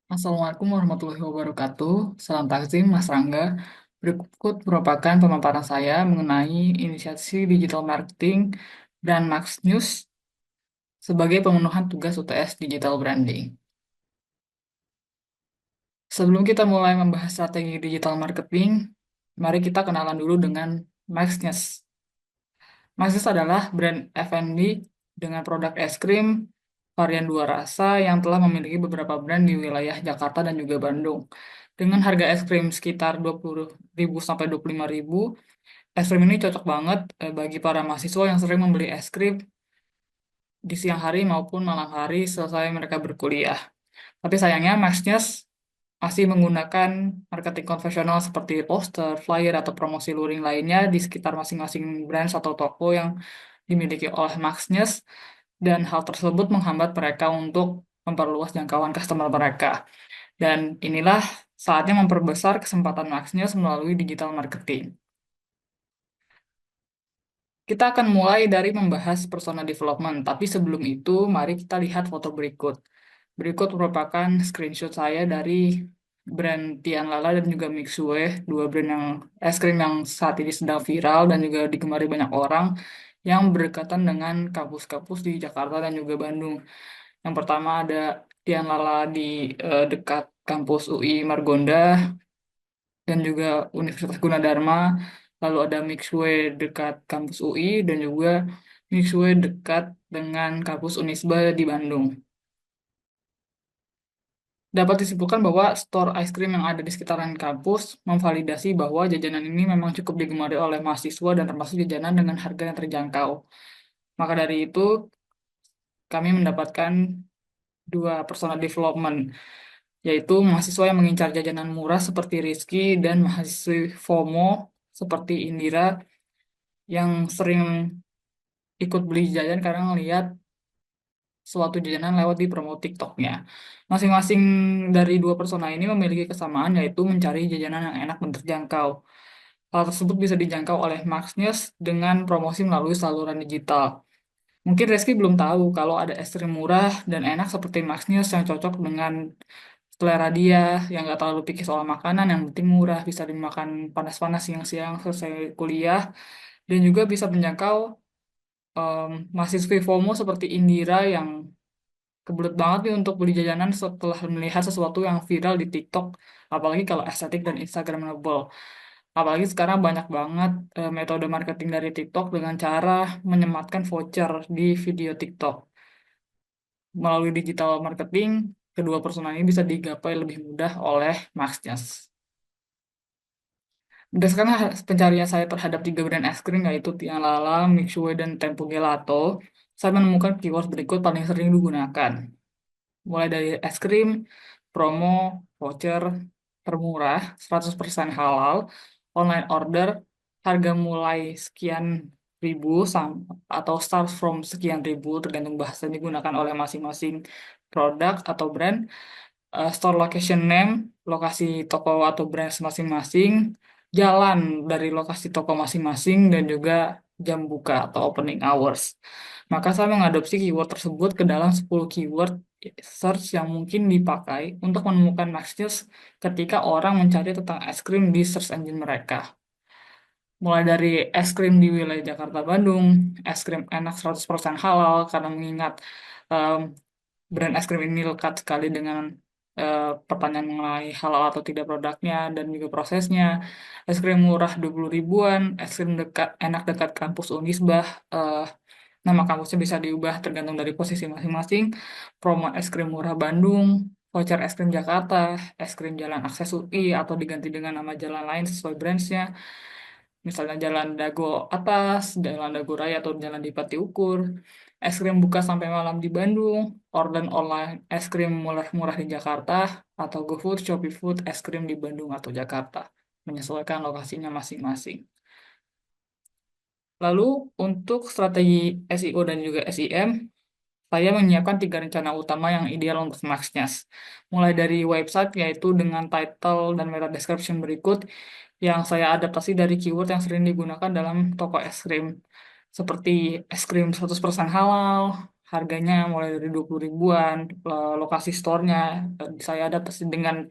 Assalamualaikum warahmatullahi wabarakatuh. Salam takzim, Mas Rangga. Berikut merupakan pemaparan saya mengenai inisiasi digital marketing dan Max News sebagai pemenuhan tugas UTS Digital Branding. Sebelum kita mulai membahas strategi digital marketing, mari kita kenalan dulu dengan Max News. Max News adalah brand F&B dengan produk es krim varian dua rasa yang telah memiliki beberapa brand di wilayah Jakarta dan juga Bandung. Dengan harga es krim sekitar 20.000 sampai 25.000, es krim ini cocok banget bagi para mahasiswa yang sering membeli es krim di siang hari maupun malam hari selesai mereka berkuliah. Tapi sayangnya Maxness masih menggunakan marketing konvensional seperti poster, flyer, atau promosi luring lainnya di sekitar masing-masing brand atau toko yang dimiliki oleh Maxness, dan hal tersebut menghambat mereka untuk memperluas jangkauan customer mereka. Dan inilah saatnya memperbesar kesempatan Maxnews melalui digital marketing. Kita akan mulai dari membahas personal development, tapi sebelum itu mari kita lihat foto berikut. Berikut merupakan screenshot saya dari brand Tian Lala dan juga Mixue, dua brand yang es krim yang saat ini sedang viral dan juga digemari banyak orang yang berdekatan dengan kampus-kampus di Jakarta dan juga Bandung. Yang pertama ada Tian Lala di dekat kampus UI Margonda dan juga Universitas Gunadarma. Lalu ada Mixway dekat kampus UI dan juga Mixway dekat dengan kampus Unisba di Bandung. Dapat disimpulkan bahwa store ice cream yang ada di sekitaran kampus memvalidasi bahwa jajanan ini memang cukup digemari oleh mahasiswa dan termasuk jajanan dengan harga yang terjangkau. Maka dari itu, kami mendapatkan dua personal development, yaitu mahasiswa yang mengincar jajanan murah seperti Rizky dan mahasiswi FOMO seperti Indira yang sering ikut beli jajan karena ngelihat suatu jajanan lewat di promo TikToknya. Masing-masing dari dua persona ini memiliki kesamaan, yaitu mencari jajanan yang enak dan terjangkau. Hal tersebut bisa dijangkau oleh Maxnews dengan promosi melalui saluran digital. Mungkin Reski belum tahu kalau ada es krim murah dan enak seperti Maxnews yang cocok dengan selera dia, yang nggak terlalu pikir soal makanan, yang penting murah, bisa dimakan panas-panas siang-siang selesai kuliah, dan juga bisa menjangkau mahasiswi FOMO seperti Indira yang kebelet banget nih untuk beli jajanan setelah melihat sesuatu yang viral di TikTok, apalagi kalau estetik dan Instagramable. Apalagi sekarang banyak banget metode marketing dari TikTok dengan cara menyematkan voucher di video TikTok. Melalui digital marketing, kedua personal ini bisa digapai lebih mudah oleh Maxjas. Berdasarkan pencarian saya terhadap tiga brand es krim yaitu Tiang Lala, Mixue, dan Tempo Gelato, saya menemukan keyword berikut paling sering digunakan. Mulai dari es krim, promo, voucher, termurah, 100% halal, online order, harga mulai sekian ribu, atau start from sekian ribu, tergantung bahasa yang digunakan oleh masing-masing produk atau brand, store location name, lokasi toko atau brand masing-masing, jalan dari lokasi toko masing-masing, dan juga jam buka atau opening hours. Maka saya mengadopsi keyword tersebut ke dalam 10 keyword search yang mungkin dipakai untuk menemukan matches ketika orang mencari tentang es krim di search engine mereka. Mulai dari es krim di wilayah Jakarta Bandung, es krim enak 100% halal karena mengingat em, brand es krim ini lekat sekali dengan pertanyaan mengenai halal atau tidak produknya dan juga prosesnya. Es krim murah 20 ribuan, es krim dekat enak dekat kampus Unisbah. Nama kampusnya bisa diubah tergantung dari posisi masing-masing. Promo es krim murah Bandung, voucher es krim Jakarta, es krim Jalan Akses UI atau diganti dengan nama jalan lain sesuai branchnya. Misalnya Jalan Dago Atas, Jalan Dago Raya, atau Jalan Dipati Ukur. Es krim buka sampai malam di Bandung, order online es krim murah-murah di Jakarta, atau GoFood, Shopee Food, es krim di Bandung atau Jakarta. Menyesuaikan lokasinya masing-masing. Lalu untuk strategi SEO dan juga SEM, saya menyiapkan tiga rencana utama yang ideal untuk Maxnya. Mulai dari website, yaitu dengan title dan meta description berikut, yang saya adaptasi dari keyword yang sering digunakan dalam toko es krim. Seperti es krim 100% halal, harganya mulai dari 20 ribuan, lokasi store-nya saya ada pasti dengan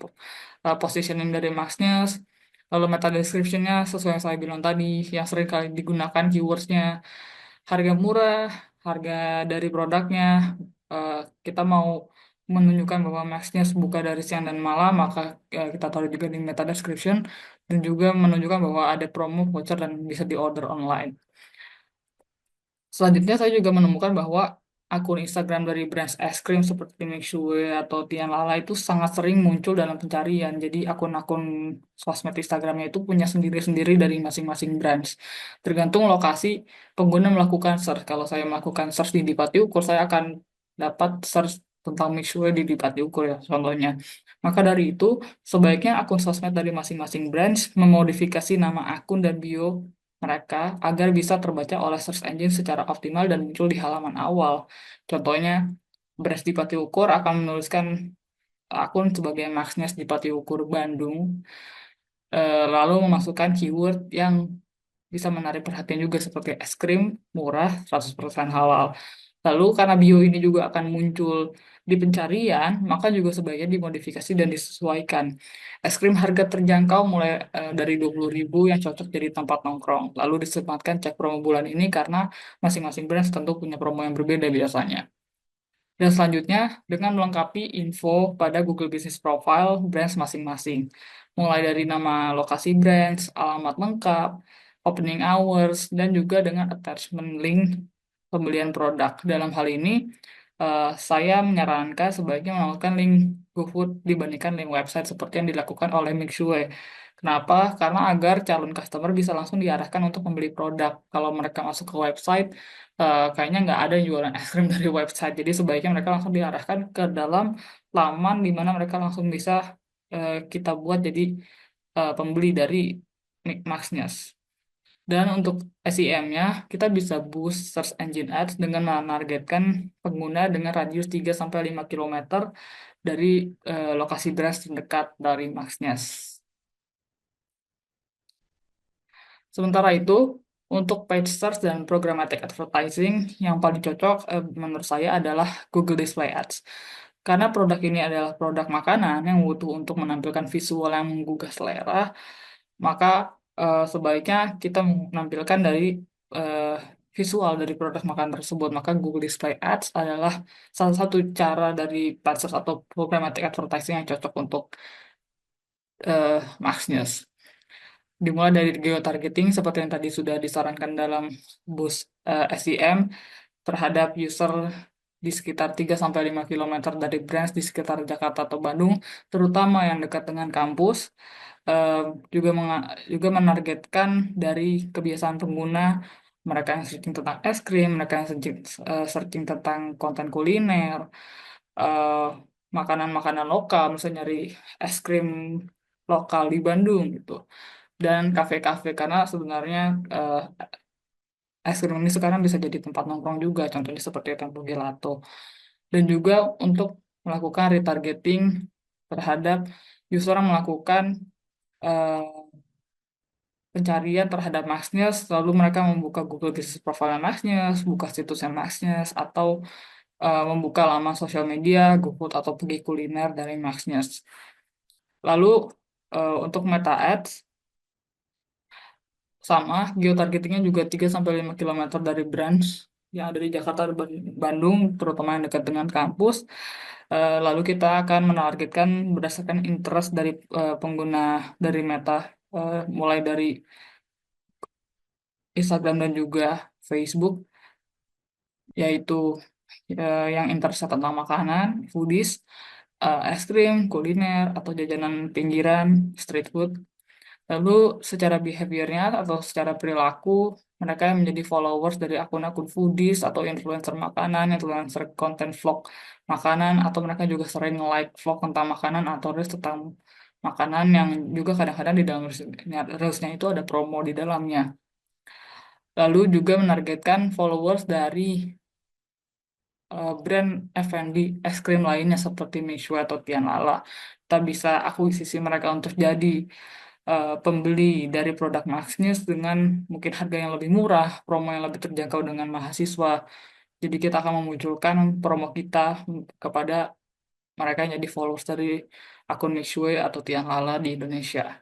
positioning dari Maxnya, lalu meta description-nya sesuai yang saya bilang tadi, yang sering kali digunakan keywords-nya, harga murah, harga dari produknya, eh, kita mau menunjukkan bahwa Maxnya buka dari siang dan malam, maka kita taruh juga di meta description, dan juga menunjukkan bahwa ada promo voucher dan bisa diorder online. Selanjutnya saya juga menemukan bahwa akun Instagram dari brand es krim seperti Mixue atau Tian Lala itu sangat sering muncul dalam pencarian. Jadi akun-akun sosmed Instagramnya itu punya sendiri-sendiri dari masing-masing brands. Tergantung lokasi pengguna melakukan search. Kalau saya melakukan search di Dipati Ukur, saya akan dapat search tentang Mixue di Dipati Ukur ya contohnya. Maka dari itu, sebaiknya akun sosmed dari masing-masing brands memodifikasi nama akun dan bio mereka agar bisa terbaca oleh search engine secara optimal dan muncul di halaman awal. Contohnya, Beras Dipati Ukur akan menuliskan akun sebagai Maxnes Dipati Ukur Bandung, lalu memasukkan keyword yang bisa menarik perhatian juga seperti es krim murah 100% halal. Lalu karena bio ini juga akan muncul di pencarian, maka juga sebaiknya dimodifikasi dan disesuaikan. Es krim harga terjangkau mulai dari 20 ribu yang cocok jadi tempat nongkrong. Lalu disematkan cek promo bulan ini karena masing-masing brand tentu punya promo yang berbeda biasanya. Dan selanjutnya, dengan melengkapi info pada Google Business Profile brands masing-masing. Mulai dari nama lokasi brands, alamat lengkap, opening hours, dan juga dengan attachment link pembelian produk. Dalam hal ini, saya menyarankan sebaiknya melakukan link GoFood dibandingkan link website seperti yang dilakukan oleh Mixue. Kenapa? Karena agar calon customer bisa langsung diarahkan untuk membeli produk. Kalau mereka masuk ke website, kayaknya nggak ada yang jualan es krim dari website. Jadi sebaiknya mereka langsung diarahkan ke dalam laman di mana mereka langsung bisa kita buat jadi pembeli dari Maxnya. Dan untuk SEM-nya, kita bisa boost search engine ads dengan menargetkan pengguna dengan radius 3-5 kilometer dari lokasi branch terdekat dari Maxnya. Sementara itu, untuk paid search dan programmatic advertising yang paling cocok menurut saya adalah Google Display Ads. Karena produk ini adalah produk makanan yang butuh untuk menampilkan visual yang menggugah selera, maka sebaiknya kita menampilkan dari eh, visual dari produk makan tersebut. Maka Google Display Ads adalah salah satu cara dari paid search atau programmatic advertising yang cocok untuk Maxnews. Dimulai dari geotargeting seperti yang tadi sudah disarankan dalam boost SEM terhadap user di sekitar 3-5 kilometer dari branch di sekitar Jakarta atau Bandung, terutama yang dekat dengan kampus. Eh, juga juga menargetkan dari kebiasaan pengguna, mereka yang searching tentang es krim, mereka yang searching tentang konten kuliner, eh, makanan-makanan lokal, misalnya nyari es krim lokal di Bandung gitu, dan kafe-kafe karena sebenarnya eh, es krim ini sekarang bisa jadi tempat nongkrong juga, contohnya seperti Tempo Gelato. Dan juga untuk melakukan retargeting terhadap user yang melakukan eh, pencarian terhadap Maxnews, lalu mereka membuka Google Business Profile Maxnews, buka situsnya Maxnews, atau membuka laman sosial media, GoFood, atau pergi kuliner dari Maxnews. Lalu untuk Meta Ads, sama, geotargetingnya juga 3-5 kilometer dari branch yang ada di Jakarta dan Bandung, terutama yang dekat dengan kampus. Lalu kita akan menargetkan berdasarkan interest dari pengguna dari Meta, mulai dari Instagram dan juga Facebook, yaitu yang interest tentang makanan, foodies, es krim, kuliner, atau jajanan pinggiran, street food. Lalu secara behaviornya atau secara perilaku, mereka yang menjadi followers dari akun-akun foodies atau influencer makanan, influencer konten vlog makanan, atau mereka juga sering like vlog tentang makanan atau reels tentang makanan yang juga kadang-kadang di dalam reelsnya itu ada promo di dalamnya. Lalu juga menargetkan followers dari brand F&B es krim lainnya seperti Mixue atau Tian Lala. Kita bisa akuisisi mereka untuk jadi pembeli dari produk Maxnews dengan mungkin harga yang lebih murah, promo yang lebih terjangkau dengan mahasiswa, Jadi kita akan memunculkan promo kita kepada mereka yang jadi followers dari akun Mixway atau Tiang Lala di Indonesia.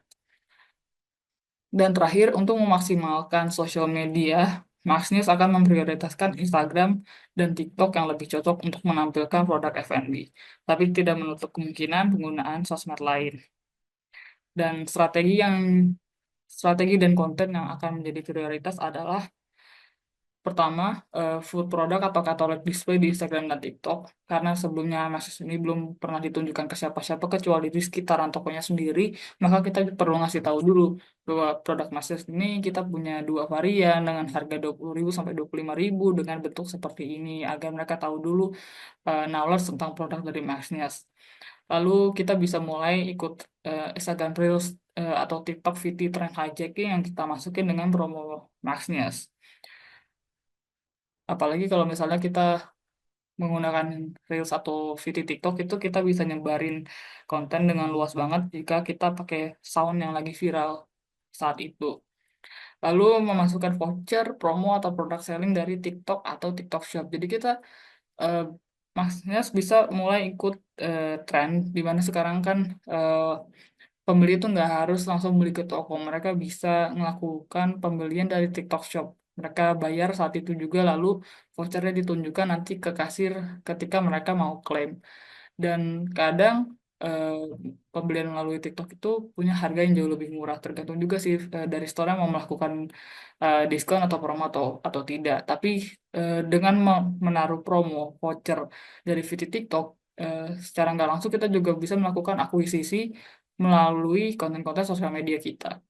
Dan terakhir, untuk memaksimalkan sosial media, Maxnews akan memprioritaskan Instagram dan TikTok yang lebih cocok untuk menampilkan produk F&B, tapi tidak menutup kemungkinan penggunaan sosmed lain. Dan strategi dan konten yang akan menjadi prioritas adalah pertama, food product atau katalog display di Instagram dan TikTok, karena sebelumnya Maxnews ini belum pernah ditunjukkan ke siapa-siapa kecuali di sekitaran tokonya sendiri, maka kita perlu ngasih tahu dulu bahwa produk Maxnews ini kita punya dua varian dengan harga 20.000 sampai 25.000 dengan bentuk seperti ini, agar mereka tahu dulu knowledge tentang produk dari Maxnews. Lalu kita bisa mulai ikut Instagram Reels atau TikTok VT Trend Hijacking yang kita masukin dengan promo Maxnews. Apalagi kalau misalnya kita menggunakan Reels atau video TikTok itu kita bisa nyebarin konten dengan luas banget jika kita pakai sound yang lagi viral saat itu. Lalu memasukkan voucher, promo atau produk selling dari TikTok atau TikTok Shop. Jadi kita eh, maksudnya bisa mulai ikut tren di mana sekarang kan eh, pembeli itu nggak harus langsung beli ke toko. Mereka bisa melakukan pembelian dari TikTok Shop. Mereka bayar saat itu juga, lalu vouchernya ditunjukkan nanti ke kasir ketika mereka mau klaim. Dan kadang eh, pembelian melalui TikTok itu punya harga yang jauh lebih murah. Tergantung juga sih dari store mau melakukan diskon atau promo atau tidak. Tapi dengan menaruh promo voucher dari video TikTok, secara nggak langsung kita juga bisa melakukan akuisisi melalui konten-konten sosial media kita.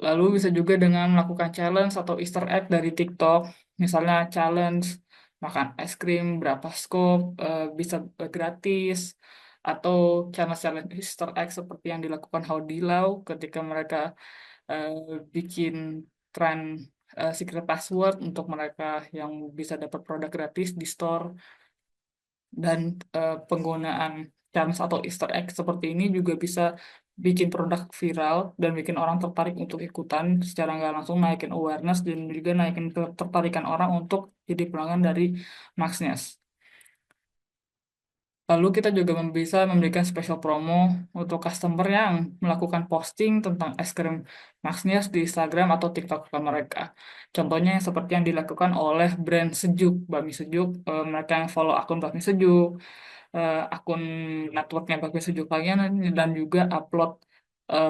Lalu bisa juga dengan melakukan challenge atau Easter egg dari TikTok, misalnya challenge makan es krim berapa scoop bisa gratis, atau challenge-challenge Easter egg seperti yang dilakukan Howdy Lau ketika mereka eh, bikin tren secret password untuk mereka yang bisa dapat produk gratis di store. Dan penggunaan challenge atau Easter egg seperti ini juga bisa bikin produk viral dan bikin orang tertarik untuk ikutan, secara nggak langsung naikin awareness dan juga naikin ketertarikan orang untuk jadi pelanggan dari Maxness. Lalu kita juga bisa memberikan special promo untuk customer yang melakukan posting tentang es krim Maxnias di Instagram atau TikTok account mereka. Contohnya yang seperti yang dilakukan oleh brand Sejuk, Bakmi Sejuk, mereka yang follow akun Bakmi Sejuk, akun networknya Bakmi Sejuk lagi, dan juga upload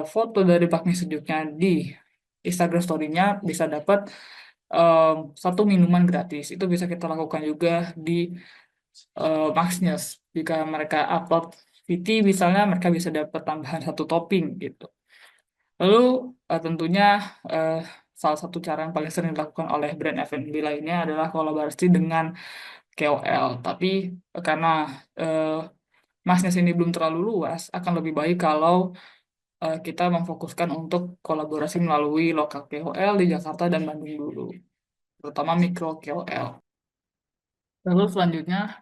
foto dari Bakmi Sejuknya di Instagram story-nya bisa dapat satu minuman gratis. Itu bisa kita lakukan juga di Maxnews. Jika mereka upload VT, misalnya mereka bisa dapat tambahan satu topping gitu. Lalu tentunya eh, salah satu cara yang paling sering dilakukan oleh brand F&B lainnya adalah kolaborasi dengan KOL. Tapi karena eh, Maxnews ini belum terlalu luas, akan lebih baik kalau kita memfokuskan untuk kolaborasi melalui lokal KOL di Jakarta dan Bandung dulu, terutama mikro KOL. Lalu selanjutnya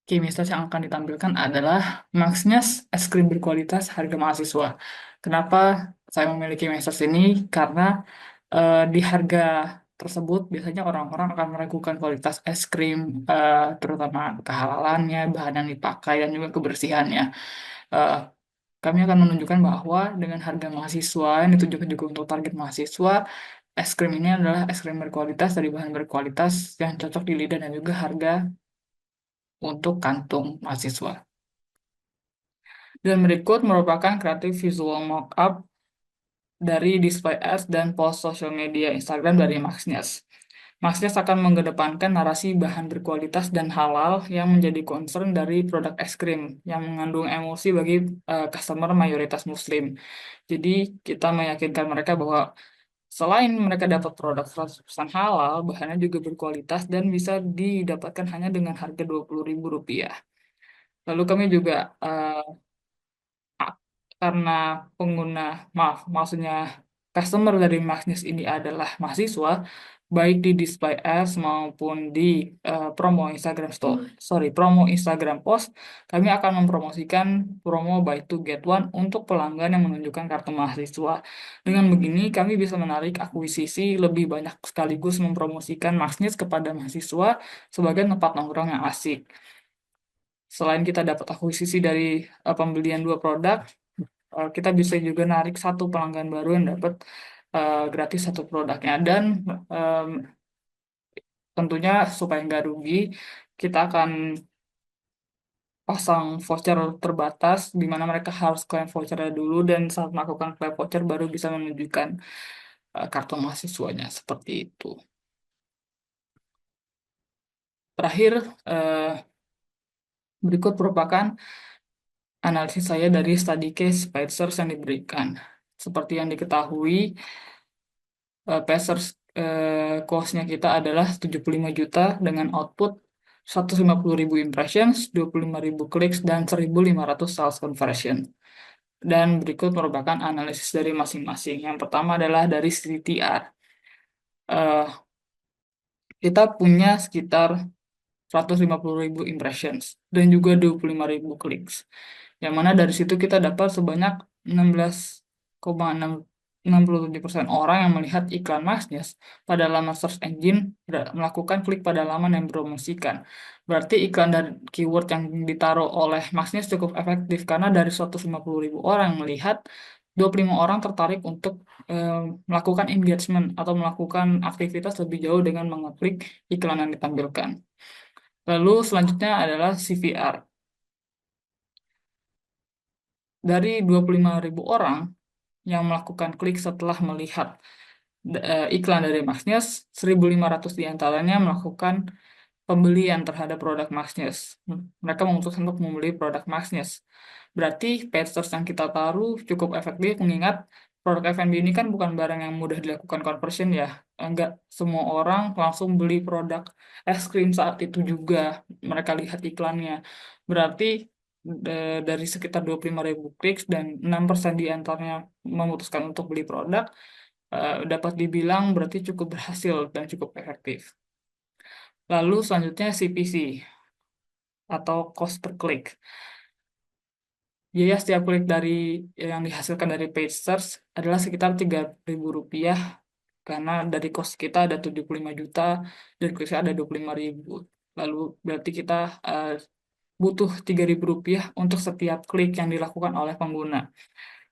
key message yang akan ditampilkan adalah Maxnya es krim berkualitas harga mahasiswa. Kenapa saya memiliki message ini? Karena di harga tersebut biasanya orang-orang akan meragukan kualitas es krim, terutama kehalalannya, bahan yang dipakai, dan juga kebersihannya. Eh, Kami akan menunjukkan bahwa dengan harga mahasiswa yang ditujukan juga untuk target mahasiswa, es krim ini adalah es krim berkualitas dari bahan berkualitas yang cocok di lidah dan juga harga untuk kantung mahasiswa. Dan berikut merupakan kreatif visual mockup dari display ads dan post social media Instagram dari Maxnias. Maxnias akan mengedepankan narasi bahan berkualitas dan halal yang menjadi concern dari produk es krim yang mengandung emosi bagi customer mayoritas Muslim. Jadi kita meyakinkan mereka bahwa selain mereka dapat produk 100% halal, bahannya juga berkualitas dan bisa didapatkan hanya dengan harga Rp20.000. Lalu kami juga karena pengguna, maksudnya customer dari Magnis ini adalah mahasiswa, baik di display ads maupun di promo Instagram Store, promo Instagram Post, kami akan mempromosikan promo buy two get one untuk pelanggan yang menunjukkan kartu mahasiswa. Dengan begini, kami bisa menarik akuisisi lebih banyak sekaligus mempromosikan Maxness kepada mahasiswa sebagai tempat nongkrong yang asik. Selain kita dapat akuisisi dari pembelian dua produk, kita bisa juga narik satu pelanggan baru yang dapat gratis satu produknya. Dan em, tentunya supaya nggak rugi, kita akan pasang voucher terbatas di mana mereka harus klaim vouchernya dulu, dan saat melakukan klaim voucher baru bisa menunjukkan kartu mahasiswanya seperti itu. Terakhir, eh, berikut merupakan analisis saya dari study case Pacers yang diberikan. Seperti yang diketahui, Pacers cost-nya kita adalah 75 juta dengan output 150.000 impressions, 25.000 clicks, dan 1.500 sales conversion. Dan berikut merupakan analisis dari masing-masing. Yang pertama adalah dari CTR. Eh, kita punya sekitar 150.000 impressions dan juga 25.000 clicks. Yang mana dari situ kita dapat sebanyak 16,67% orang yang melihat iklan Maxness pada laman search engine melakukan klik pada laman yang dipromosikan. Berarti iklan dan keyword yang ditaruh oleh Maxness cukup efektif karena dari 150.000 orang yang melihat, 25 orang tertarik untuk eh, melakukan engagement atau melakukan aktivitas lebih jauh dengan mengeklik iklan yang ditampilkan. Lalu selanjutnya adalah CVR. Dari 25.000 orang yang melakukan klik setelah melihat iklan dari Maxnews, 1.500 diantaranya melakukan pembelian terhadap produk Maxnews. Mereka memutuskan untuk membeli produk Maxnews. Berarti paid search yang kita taruh cukup efektif, mengingat produk F&B ini kan bukan barang yang mudah dilakukan conversion ya. Enggak semua orang langsung beli produk es krim saat itu juga mereka lihat iklannya. Berarti dari sekitar 25.000 clicks dan 6% di antaranya memutuskan untuk beli produk, dapat dibilang berarti cukup berhasil dan cukup efektif. Lalu selanjutnya CPC atau cost per click. Biaya setiap klik dari yang dihasilkan dari page search adalah sekitar Rp3.000 karena dari cost kita ada 75 juta dan kliknya ada 25.000. Lalu berarti kita butuh Rp3.000 untuk setiap klik yang dilakukan oleh pengguna.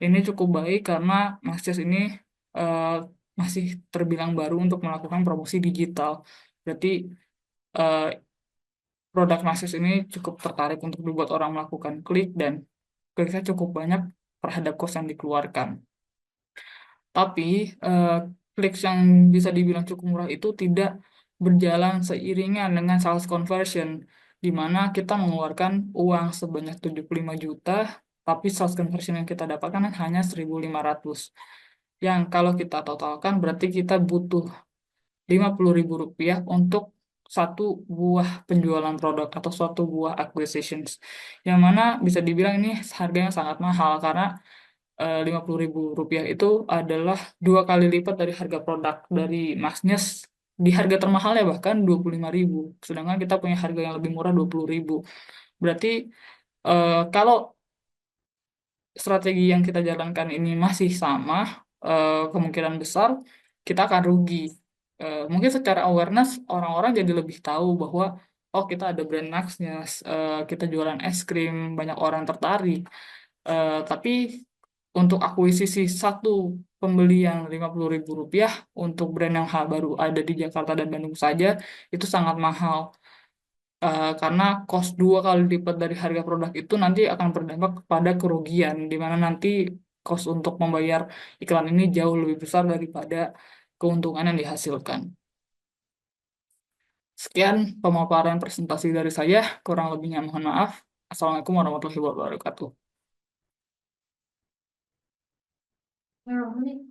Ini cukup baik karena Maxis ini eh, masih terbilang baru untuk melakukan promosi digital. Berarti eh, produk Maxis ini cukup tertarik untuk dibuat orang melakukan klik, dan kliknya cukup banyak terhadap cost yang dikeluarkan. Tapi eh, klik yang bisa dibilang cukup murah itu tidak berjalan seiringan dengan sales conversion, di mana kita mengeluarkan uang sebanyak 75 juta, tapi sales conversion yang kita dapatkan hanya 1.500. Yang kalau kita totalkan berarti kita butuh Rp50.000 untuk satu buah penjualan produk atau suatu buah acquisitions. Yang mana bisa dibilang ini harganya sangat mahal karena Rp50.000 itu adalah dua kali lipat dari harga produk dari Maxness, di harga termahalnya bahkan 25.000, sedangkan kita punya harga yang lebih murah 20.000. Berarti kalau strategi yang kita jalankan ini masih sama, kemungkinan besar kita akan rugi. Mungkin secara awareness orang-orang jadi lebih tahu bahwa oh kita ada brand Maxness, kita jualan es krim, banyak orang tertarik. Tapi untuk akuisisi satu pembelian Rp50.000 untuk brand yang baru ada di Jakarta dan Bandung saja itu sangat mahal. Karena cost dua kali lipat dari harga produk itu nanti akan berdampak kepada kerugian, di mana nanti cost untuk membayar iklan ini jauh lebih besar daripada keuntungan yang dihasilkan. Sekian pemaparan presentasi dari saya, kurang lebihnya mohon maaf. Assalamualaikum warahmatullahi wabarakatuh.